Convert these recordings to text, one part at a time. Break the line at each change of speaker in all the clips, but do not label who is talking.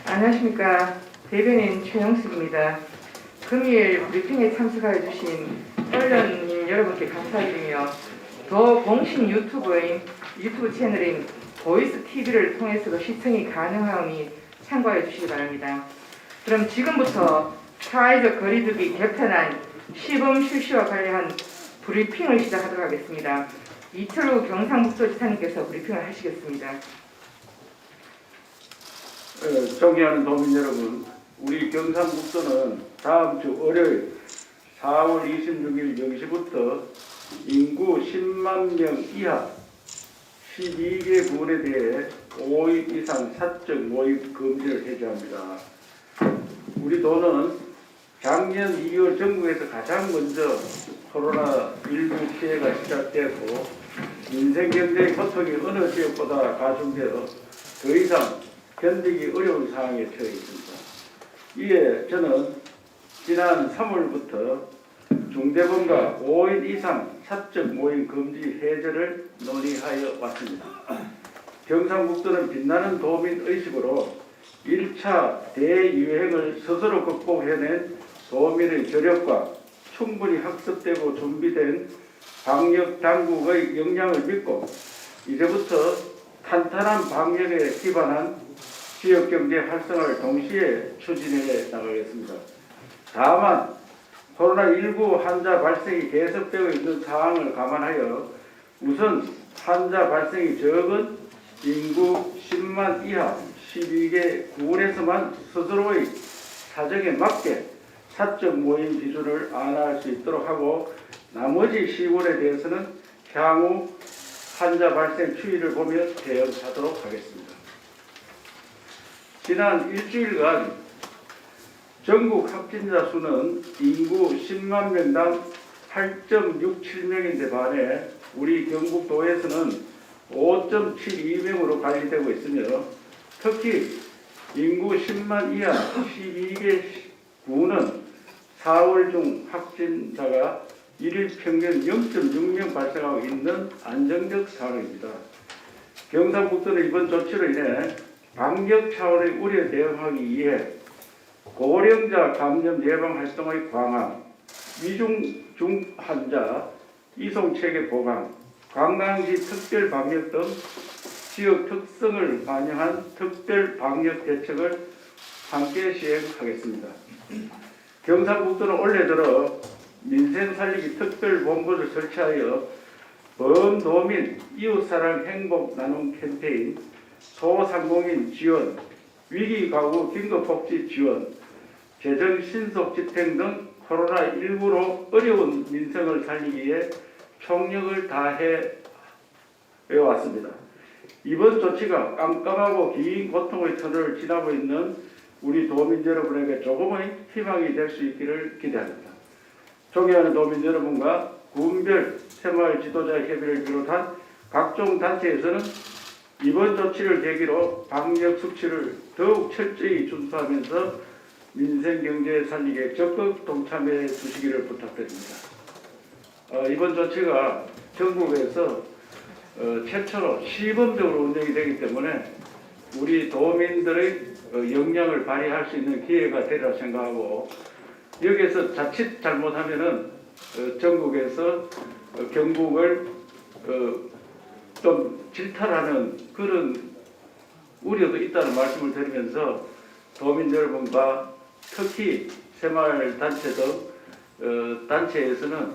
안녕하십니까. 대변인 최영숙입니다. 금일 브리핑에 참석하여 주신 언론인 여러분께 감사드리며 더 공식 유튜브 채널인 보이스TV를 통해서도 시청이 가능하오니 참고해 주시기 바랍니다. 그럼 지금부터 사회적 거리두기 개편안 시범 실시와 관련한 브리핑을 시작하도록 하겠습니다. 이철우 경상북도지사님께서 브리핑을 하시겠습니다.
존경하는 도민 여러분, 우리 경상북도는 다음 주 월요일 4월 26일 0시부터 인구 10만 명 이하 12개 구에 대해 5인 이상 사적 모임 금지를 해제합니다. 우리 도는 작년 2월 전국에서 가장 먼저 코로나19 피해가 시작되었고 민생 경제의 고통이 어느 지역보다 가중되어 더 이상 견디기 어려운 상황에 처해 있습니다. 이에 저는 지난 3월부터 중대본과 5인 이상 사적 모임 금지 해제를 논의하여 왔습니다. 경상북도는 빛나는 도민의식으로 1차 대유행을 스스로 극복해낸 도민의 저력과 충분히 학습되고 준비된 방역당국의 역량을 믿고 이제부터 탄탄한 방역에 기반한 지역경제 활성화를 동시에 추진해 나가겠습니다. 다만 코로나19 환자 발생이 계속되고 있는 상황을 감안하여 우선 환자 발생이 적은 인구 10만 이하 12개 구에서만 스스로의 사정에 맞게 사적 모임 기준을 안할 수 있도록 하고 나머지 시군에 대해서는 향후 환자 발생 추이를 보며 대응하도록 하겠습니다. 지난 일주일간 전국 확진자 수는 인구 10만 명당 8.67명인데 반해 우리 경북도에서는 5.72명으로 관리되고 있으며 특히 인구 10만 이하 12개 구는 4월 중 확진자가 1일 평균 0.6명 발생하고 있는 안정적 상황입니다. 경상북도는 이번 조치로 인해 방역 차원의 우려에 대응하기 위해 고령자 감염 예방 활동의 강화, 위중증 환자 이송체계 보강, 관광지 특별 방역 등 지역 특성을 반영한 특별 방역 대책을 함께 시행하겠습니다. 경상북도는 올해 들어 민생 살리기 특별본부를 설치하여 범도민 이웃사랑 행복 나눔 캠페인, 소상공인 지원, 위기가구 긴급복지 지원, 재정 신속 집행 등 코로나19로 어려운 민생을 살리기 위해 총력을 다해 왔습니다. 이번 조치가 깜깜하고 긴 고통의 터널을 지나고 있는 우리 도민 여러분에게 조금의 희망이 될 수 있기를 기대합니다. 존경하는 도민 여러분과 군별 새마을 지도자 협의를 비롯한 각종 단체에서는 이번 조치를 계기로 방역 수칙을 더욱 철저히 준수하면서 민생 경제 살리기에 적극 동참해 주시기를 부탁드립니다. 이번 조치가 전국에서 최초로 시범적으로 운영이 되기 때문에 우리 도민들의 역량을 발휘할 수 있는 기회가 되리라 생각하고 여기에서 자칫 잘못하면은 전국에서 경북을 좀 질탈하는 그런 우려도 있다는 말씀을 드리면서 도민 여러분과 특히 새마을 단체 등 단체에서는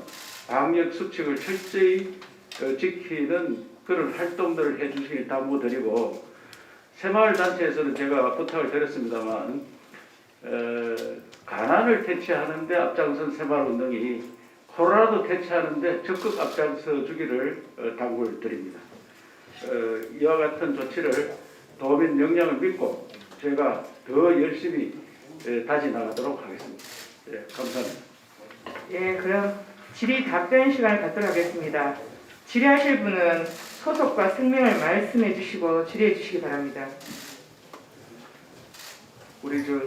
방역 수칙을 철저히 지키는 그런 활동들을 해주시길 당부드리고 새마을 단체에서는 제가 부탁을 드렸습니다만 가난을 퇴치하는 데 앞장선 새마을운동이 코로나도 퇴치하는 데 적극 앞장서 주기를 당부를 드립니다. 이와 같은 조치를 도민 역량을 믿고 제가 더 열심히 다지 나가도록 하겠습니다. 감사합니다.
예, 그럼 질의 답변 시간을 갖도록 하겠습니다. 질의하실 분은 소속과 성명을 말씀해 주시고 질의해 주시기 바랍니다.
우리 저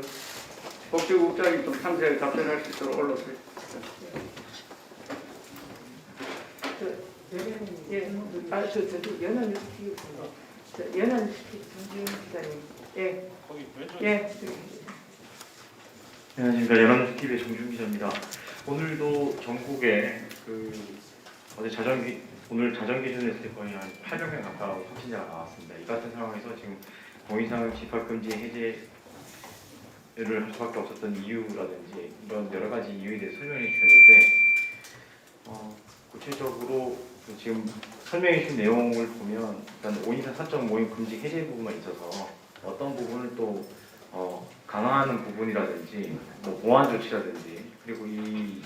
복지국장이 좀 상세하게 답변할 수 있도록 올라오세요.
예, 연한 뉴스TV 연한 뉴스TV 정지훈 기자님. 예, 예.
안녕하십니까. 연합뉴스 TV의 정준 기자입니다. 오늘도 전국에 오늘 자정 기준으로 했을 때 거의 한 800명 가까운 확진자가 나왔습니다. 이 같은 상황에서 지금 공인상 집합금지 해제를 할 수밖에 없었던 이유라든지 이런 여러 가지 이유에 대해 설명해 주셨는데 구체적으로 지금 설명해 주신 내용을 보면 일단 5인상 사적 모임 금지 해제 부분만 있어서 어떤 부분을 또 강화하는 부분이라든지 뭐 보완 조치라든지 그리고 이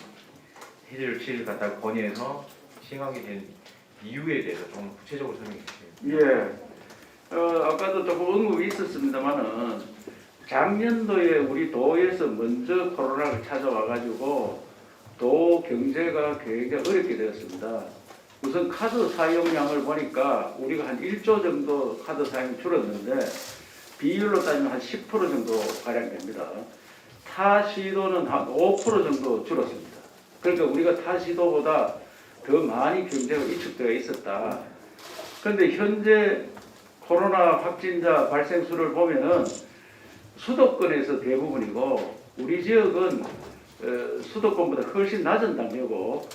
해제 조치를 갖다가 건의해서 시행하게 된 이유에 대해서 좀 구체적으로 설명해 주시면.
예. 아까도 조금 언급이 있었습니다만은 작년도에 우리 도에서 먼저 코로나가 찾아와가지고 도 경제가 굉장히 어렵게 되었습니다. 우선 카드 사용량을 보니까 우리가 한 1조 정도 카드 사용이 줄었는데 비율로 따지면 한 10% 정도 가량 됩니다. 타 시도는 한 5% 정도 줄었습니다. 그러니까 우리가 타 시도보다 더 많이 경제가 위축되어 있었다. 그런데 현재 코로나 확진자 발생 수를 보면은 수도권에서 대부분이고 우리 지역은 수도권보다 훨씬 낮은 단계고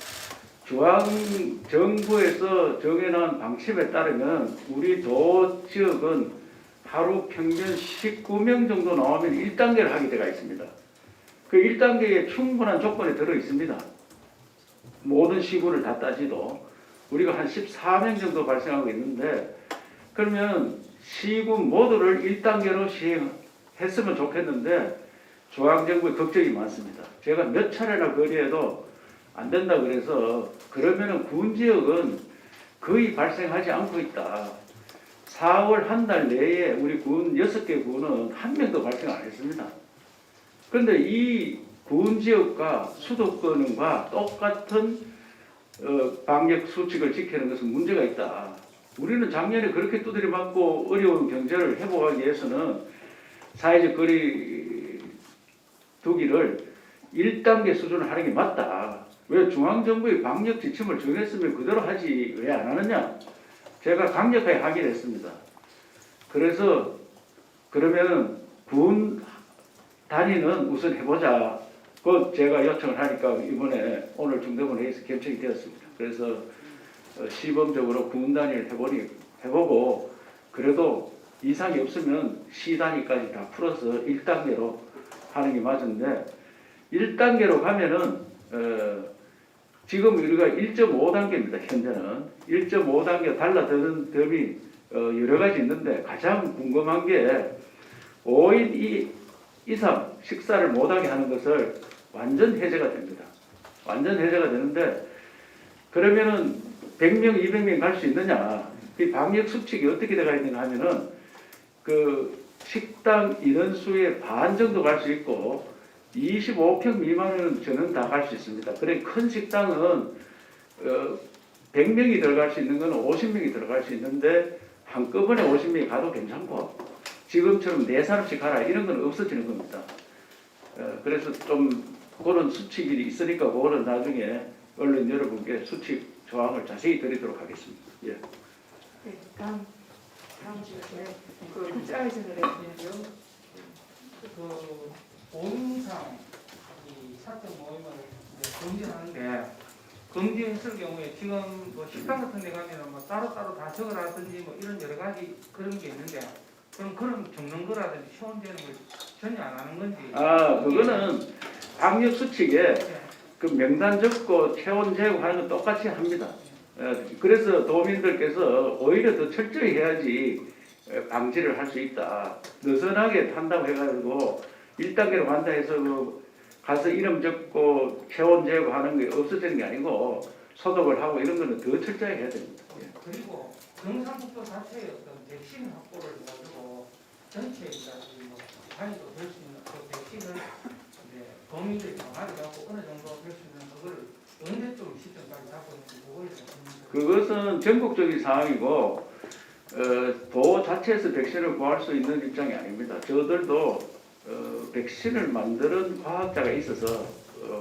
중앙정부에서 정해놓은 방침에 따르면 우리 도 지역은 하루 평균 19명 정도 나오면 1단계를 하게 되어 있습니다. 그 1단계에 충분한 조건이 들어 있습니다. 모든 시군을 다 따지도 우리가 한 14명 정도 발생하고 있는데 그러면 시군 모두를 1단계로 시행했으면 좋겠는데 중앙정부의 걱정이 많습니다. 제가 몇 차례나 거리에도 안 된다 그래서 그러면은 군 지역은 거의 발생하지 않고 있다. 4월 한 달 내에 우리 군 6개 군은 한 명도 발생 안 했습니다. 그런데 이 군 지역과 수도권과 똑같은 방역 수칙을 지키는 것은 문제가 있다. 우리는 작년에 그렇게 두드려 맞고 어려운 경제를 회복하기 위해서는 사회적 거리 두기를 1단계 수준으로 하는 게 맞다. 왜 중앙정부의 방역 지침을 정했으면 그대로 하지 왜 안 하느냐? 제가 강력하게 하기로 했습니다. 그래서 그러면 군 단위는 우선 해보자. 그 제가 요청을 하니까 이번에 오늘 중대본 회의에서 결정이 되었습니다. 그래서 시범적으로 군 단위를 해보고 그래도 이상이 없으면 시 단위까지 다 풀어서 1단계로 하는 게 맞은데 1단계로 가면은 지금 우리가 1.5단계입니다. 현재는 1.5단계 달라드는 점이 여러 가지 있는데 가장 궁금한 게 5인 이상 식사를 못하게 하는 것을 완전 해제가 됩니다. 완전 해제가 되는데 그러면은 100명, 200명 갈 수 있느냐? 이 방역 수칙이 어떻게 되어 있는가 하면은 그 식당 인원수의 반 정도 갈 수 있고 25평 미만은 저는 다 갈 수 있습니다. 그래 큰 식당은 100명이 들어갈 수 있는 건 50명이 들어갈 수 있는데 한꺼번에 50명이 가도 괜찮고 지금처럼 4사람씩 가라 이런 건 없어지는 겁니다. 그래서 좀 그런 수칙이 있으니까 그거는 나중에 언론 여러분께 수칙 조항을 자세히 드리도록 하겠습니다. 예.
네, 다음 주에 그 짤 전달해주세요.
그 본인상 이 사적 모임을 금지하는데 금지했을 경우에 지금 뭐 식당 같은 데 가면은 뭐 따로따로 다 적어라든지 뭐 이런 여러 가지 그런 게 있는데 그럼 그런 적는 거라든지 시원되는 걸 전혀 안 하는 건지.
그거는 방역 수칙에 그 명단 적고 체온 제거하는 건 똑같이 합니다. 그래서 도민들께서 오히려 더 철저히 해야지 방지를 할 수 있다. 느슨하게 한다고 해가지고 1단계로 간다 해서 가서 이름 적고 체온 제거하는 게 없어지는 게 아니고 소독을 하고 이런 거는 더 철저히 해야 됩니다.
그리고 경상북도 자체의 어떤 백신 확보를 가지고 전체 뭐 단위도 될 수 있는 그 백신을 이제 도민들이 강화를 하고 어느 정도 될 수 있는 그걸
그것은 전국적인 상황이고 도 자체에서 백신을 구할 수 있는 입장이 아닙니다. 저들도 백신을 만드는 과학자가 있어서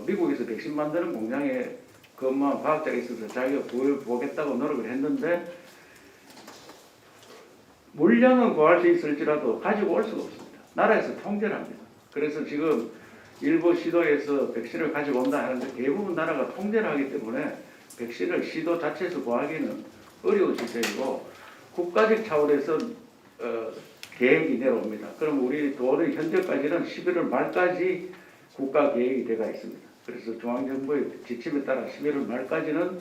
미국에서 백신 만드는 공장에 근무한 과학자가 있어서 자기가 구해보겠다고 노력을 했는데 물량은 구할 수 있을지라도 가지고 올 수가 없습니다. 나라에서 통제를 합니다. 그래서 지금 일부 시도에서 백신을 가지고 온다 하는데 대부분 나라가 통제를 하기 때문에 백신을 시도 자체에서 구하기는 어려운 시스템이고 국가적 차원에서 계획이 내려옵니다. 그럼 우리 도는 현재까지는 11월 말까지 국가 계획이 되어 있습니다. 그래서 중앙정부의 지침에 따라 11월 말까지는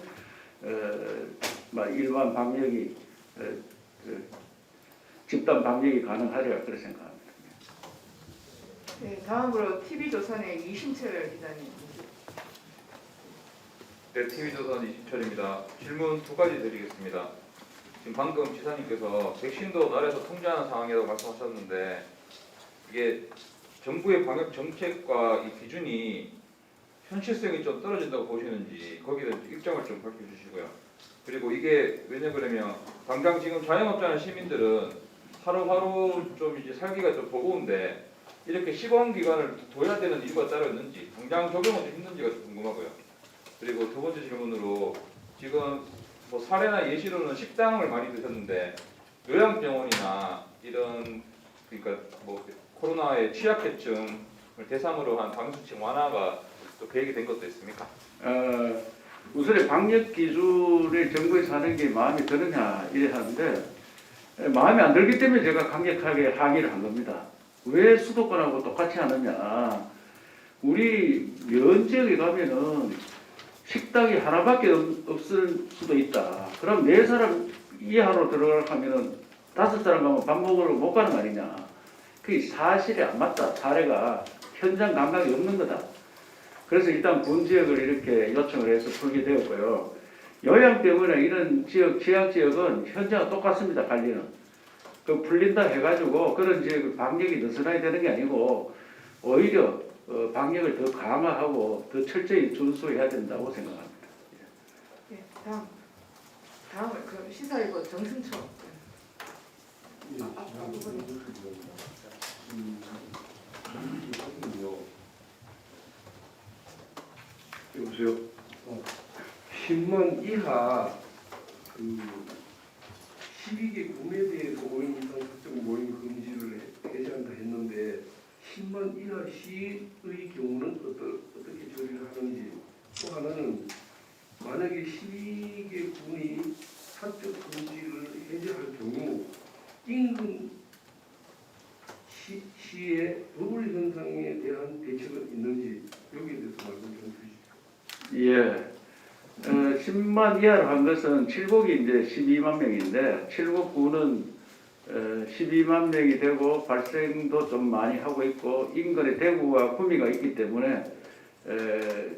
일반 방역이 집단 방역이 가능하리라 그렇게 생각합니다.
네, 다음으로 TV조선의 이신철 기자님.
네, TV조선 이신철입니다. 질문 두 가지 드리겠습니다. 지금 방금 지사님께서 백신도 나라에서 통제하는 상황이라고 말씀하셨는데 이게 정부의 방역 정책과 이 기준이 현실성이 좀 떨어진다고 보시는지 거기에 대해서 입장을 좀 밝혀주시고요. 그리고 이게 왜냐 그러면 당장 지금 자영업자나 시민들은 하루하루 좀 이제 살기가 좀 버거운데 이렇게 시범 기간을 둬야 되는 이유가 따로 있는지 당장 적용은 좀 힘든지가 좀 궁금하고요. 그리고 두 번째 질문으로 지금 뭐 사례나 예시로는 식당을 많이 드셨는데 요양병원이나 이런 그러니까 뭐 코로나의 취약계층을 대상으로 한 방역수칙 완화가 또 계획이 된 것도 있습니까?
우선 방역 기준을 정부에서 하는 게 마음에 드느냐 이래 하는데 마음에 안 들기 때문에 제가 강력하게 항의를 한 겁니다. 왜 수도권하고 똑같이 하느냐? 우리 면지역에 가면은 식당이 하나밖에 없을 수도 있다. 그럼 4사람 이하로 들어가면은 5사람 가면 밥 먹으러 못 가는 거 아니냐? 그게 사실이 안 맞다. 사례가 현장 감각이 없는 거다. 그래서 일단 군 지역을 이렇게 요청을 해서 풀게 되었고요. 요양병원이나 이런 지역, 취약 지역은 현장과 똑같습니다. 관리는. 그 풀린다 해가지고 그런 지역을 방역이 느슨하게 되는 게 아니고 오히려 방역을 더 강화하고 더 철저히 준수해야 된다고 생각합니다.
네, 다음은 그 시사일보 정승철.
여보세요. 10만 이하 그 12개 군에 대해서 5인 이상 특정 모임 금지를 해제한다 했는데 10만 이하 시의 경우는 어떻게 처리를 하는지, 또 하나는 만약에 12개 군이 사적 금지를 해제할 경우 인근 시의 버블 현상에 대한 대책은 있는지 여기에 대해서 말씀 좀 주시죠.
예. 10만 이하로 한 것은 칠곡이 이제 12만 명인데 칠곡구는 12만 명이 되고 발생도 좀 많이 하고 있고 인근에 대구와 구미가 있기 때문에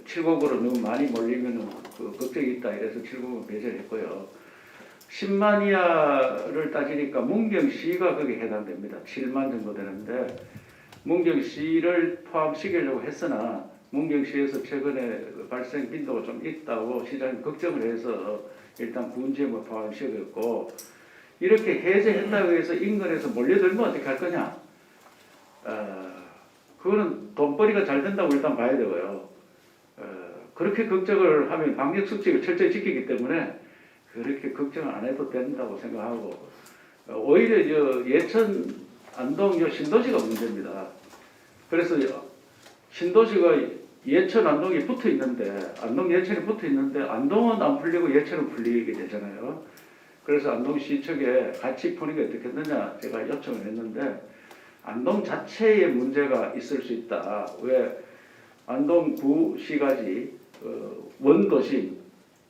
칠곡으로 너무 많이 몰리면 그 걱정이 있다. 이래서 칠곡은 배제를 했고요. 10만 이하를 따지니까 문경시가 거기에 해당됩니다. 7만 정도 되는데 문경시를 포함시키려고 했으나 문경시에서 최근에 발생 빈도가 좀 있다고 시장이 걱정을 해서 일단 군지역을 포함시켰고 이렇게 해제했다고 해서 인근에서 몰려들면 어떻게 할 거냐? 그거는 돈벌이가 잘 된다고 일단 봐야 되고요. 그렇게 걱정을 하면 방역 수칙을 철저히 지키기 때문에 그렇게 걱정을 안 해도 된다고 생각하고 오히려 예천, 안동, 신도시가 문제입니다. 그래서 신도시가 예천, 안동이 붙어 있는데 안동, 예천이 붙어 있는데 안동은 안 풀리고 예천은 풀리게 되잖아요. 그래서 안동시 측에 같이 푸는 게 어떻겠느냐 제가 요청을 했는데 안동 자체에 문제가 있을 수 있다. 왜 안동구시까지 원도시는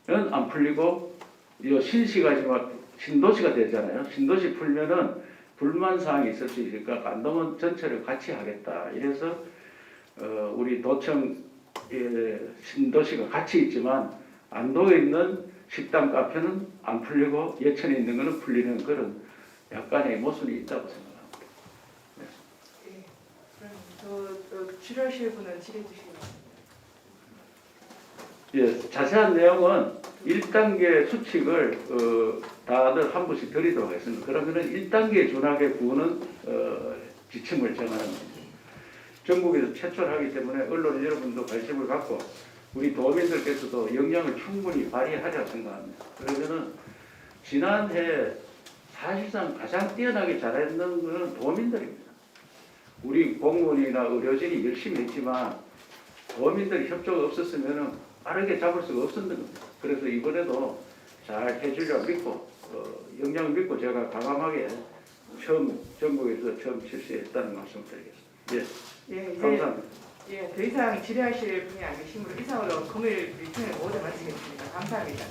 안 풀리고 이 신시까지만 신도시가 되잖아요. 신도시 풀면은 불만 사항이 있을 수 있으니까 안동은 전체를 같이 하겠다. 이래서 우리 도청 신도시가 같이 있지만 안동에 있는 식당 카페는 안 풀리고 예천에 있는 것은 풀리는 그런 약간의 모순이 있다고 생각합니다.
네, 그럼 저 출연실 분은 질의해 주시기 바랍니다.
예, 자세한 내용은 1단계 수칙을 다들 한 번씩 드리도록 하겠습니다. 그러면은 1단계에 준하게 구는 지침을 정하는 겁니다. 전국에서 최초를 하기 때문에 언론 여러분도 관심을 갖고 우리 도민들께서도 역량을 충분히 발휘하리라 생각합니다. 그러면은 지난해 사실상 가장 뛰어나게 잘했는 것은 도민들입니다. 우리 공무원이나 의료진이 열심히 했지만 도민들이 협조가 없었으면 빠르게 잡을 수가 없었던 겁니다. 그래서 이번에도 잘 해주려 믿고 역량을 믿고 제가 과감하게 전국에서 처음 실시했다는 말씀을 드리겠습니다. 예,
예, 이제
감사합니다.
더 이상 질의하실 분이 안 계시므로 이상으로 금요일 브리핑을 모두 마치겠습니다. 감사합니다.